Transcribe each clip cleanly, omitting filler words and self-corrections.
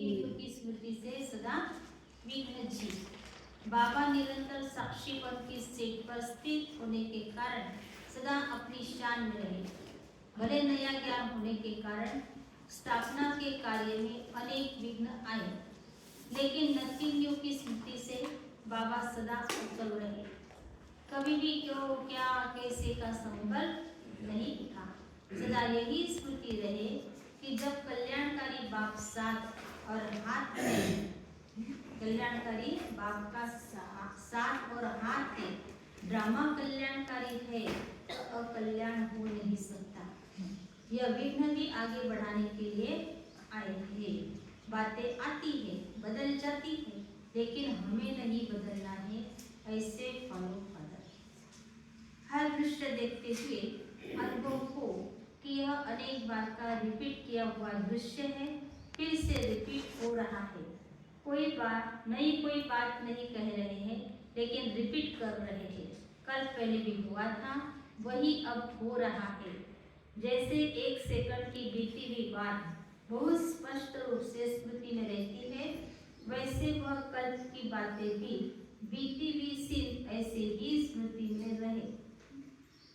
की स्मृति से सदा विघ्न जी। बाबा निरंतर साक्षी पद की सीट पर स्थित होने के कारण सदा अपनी शान में रहे। भले नया ज्ञान होने के कारण स्थापना के कार्य में अनेक विघ्न आए, लेकिन नथिंग न्यू की स्मृति से बाबा सदा उत्तम रहे। कभी भी क्यों, क्या, कैसे का संकल्प नहीं उठा। सदा यही स्मृति रहे कि जब कल्याणकारी बाप साथ और हाथ में, कल्याणकारी बाप का साथ और हाथ में ड्रामा कल्याणकारी है तो अकल्याण हो नहीं सकता। यह विघ्न भी आगे बढ़ाने के लिए आए हैं। बातें आती है, बदल जाती है, लेकिन हमें नहीं बदलना है। ऐसे फॉलो फादर हर दृश्य देखते हुए अनुभव हो कि यह अनेक बार का रिपीट किया हुआ दृश्य है, फिर से रिपीट हो रहा है। कोई बात नहीं कह रहे हैं, लेकिन रिपीट कर रहे हैं। कल पहले भी हुआ था, वही अब हो रहा है। जैसे एक सेकंड की बीती हुई बात बहुत स्पष्ट रूप से स्मृति में रहती है, वैसे वह कल की बातें भी बीती हुई सीन ऐसे ही स्मृति में रहे।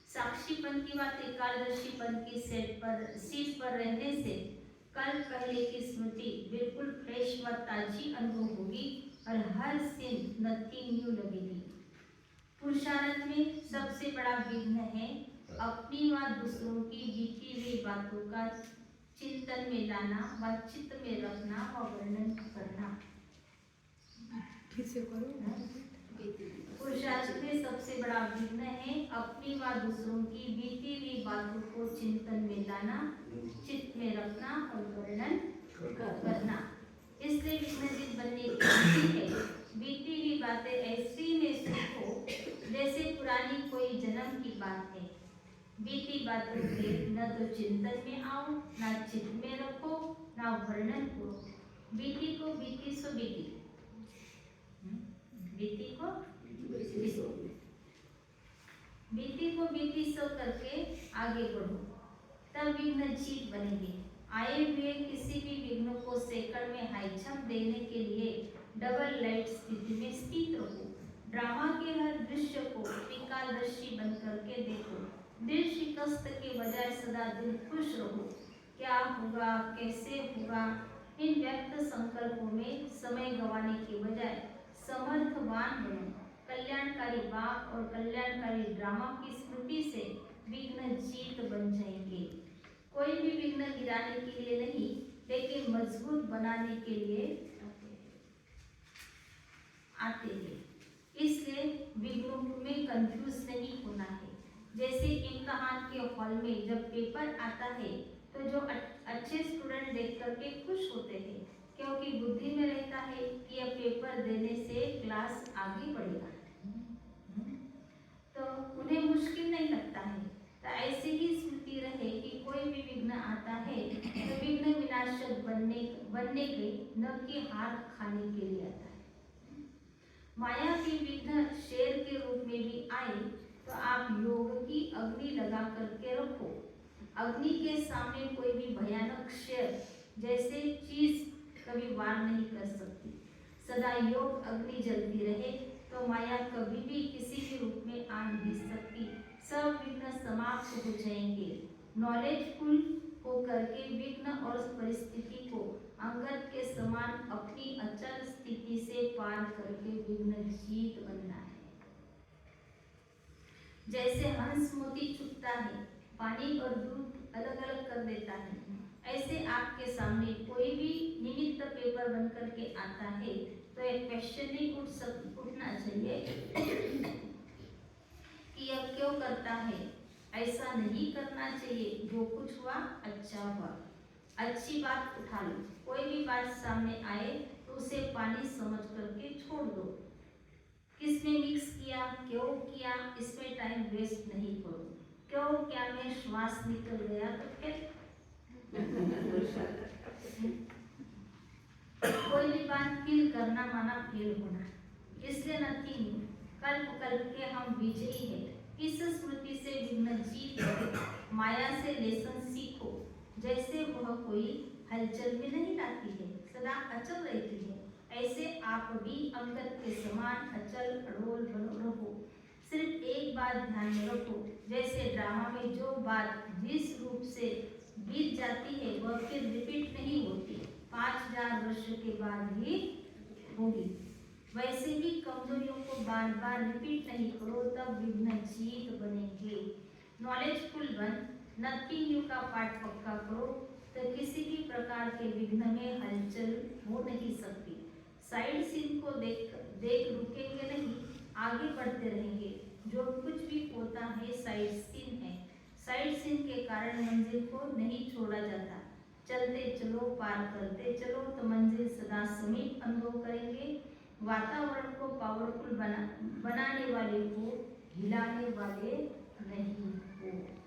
साक्षीपन की बातें कालदर्शीपन की सीट पर रहने से कल पहले की स्मृति बिल्कुल फ्रेश व ताजी अनुभव होगी और हर सीन नथिंग न्यू लगेगी। पुरुषार्थ में सबसे बड़ा विघ्न है अपनी व दूसरों की बीती हुई बातों का चिंतन में लाना व चित्त में रखना व वर्णन करना। पुरुषार्थ में सबसे बड़ा विघ्न है अपनी व दूसरों की बीती हुई बातों को चिंतन में लाना, चित्त में रखना और वर्णन करना। इसलिए विघ्नजित बनने की विधि है बीती हुई बातें ऐसी में हो जैसे पुरानी कोई जन्म की बात है। बीती बातों के न तो चिंतन में आओ, न चित्त में रखो, न वर्णन करो। बीती को बीती सो बीती, बीती को बीती सो करके आगे बढ़ो, तब विघ्न जीत बनेंगे। आए हुए किसी भी विघ्न को सेकंड में हाई जंप देने के लिए डबल लाइट स्थिति में स्थित रहो। ड्रामा के हर दृश्य को त्रिकालदर्शी बन करके देखो। दिल शिकस्त के बजाय सदा दिल खुश रहो। क्या होगा, कैसे होगा, इन व्यक्त संकल्पों में समय गंवाने के बजाय समर्थवान बनो। कल्याणकारी बाप और कल्याणकारी ड्रामा की स्मृति से विघ्न जीत बन जाएंगे। कोई भी विघ्न गिराने के लिए नहीं, लेकिन मजबूत बनाने के लिए आते हैं। इसलिए विघ्नों में कंफ्यूज नहीं होना है। जैसे इम्तहान के हॉल में जब पेपर आता है तो जो अच्छे स्टूडेंट देख करके खुश होते हैं, क्योंकि बुद्धि में रहता है कि यह पेपर देने से क्लास आगे बढ़ेगा, तो उन्हें मुश्किल नहीं लगता है। तो ऐसे ही स्मृति रहे कि कोई भी विघ्न आता है तो विघ्न विनाशक बनने के, न कि हार खाने के लिए आता है। माया की विघ्न शेर के रूप में भी आए तो आप योग की अग्नि लगा करके रखो। अग्नि के सामने कोई भी भयानक शेर जैसे चीज कभी वार नहीं कर सकती। सदा योग अग्नि जलती रहे तो माया कभी भी किसी भी रूप में आ नहीं सकती। सब विघ्न समाप्त हो जाएंगे। नॉलेजफुल होकर के विघ्न और परिस्थिति को अंगद के समान अपनी अचल स्थिति से पार करके विघ्न जीत बनना है। जैसे हंस मोती चुगता है, पानी और दूध अलग अलग कर देता है, ऐसे आपके सामने कोई भी निमित्त पेपर बन करके आता है तो एक क्वेश्चन ही उठना चाहिए कि यह क्यों करता है। ऐसा नहीं करना चाहिए, जो कुछ हुआ अच्छा हुआ, अच्छी बात उठा लो। कोई भी बात सामने आए तो उसे पानी समझ करके छोड़ दो। किसने मिक्स किया, क्यों किया, इसमें टाइम वेस्ट नहीं करो। क्यों क्या में श्वास निकल गया तो फिर कोई भी बात फील करना माना फेल होना। इसलिए नथिंग कल्प के हम विजयी है। इस स्मृति से विघ्न जीत, माया से लेसन सीखो। जैसे वह कोई हलचल में नहीं लाती है, सदा अचल रहती है, ऐसे आप भी अंगद के समान अचल अड़ोल रहो। सिर्फ एक बात ध्यान में रखो, जैसे ड्रामा में जो बात जिस रूप से बीत जाती है वह फिर रिपीट नहीं होती, 5000 वर्ष के बाद ही होगी। वैसे ही कमजोरियों को बार बार रिपीट नहीं करो, तब विघ्न जीत बनेंगे। नॉलेजफुल बन, नथिंग न्यू का पाठ पक्का करो, तो किसी भी प्रकार के विघ्न में हलचल हो नहीं सकती। साइड सीन को देख देख रुकेंगे नहीं, आगे बढ़ते रहेंगे। जो कुछ भी होता है साइड सीन है, साइड सीन के कारण मंजिल को नहीं छोड़ा जाता। चलते चलो, पार करते चलो, तो मंजिल सदा समीप अनुभव करेंगे। वातावरण को पावरफुल बनाने वाले को हिलाने वाले नहीं हो।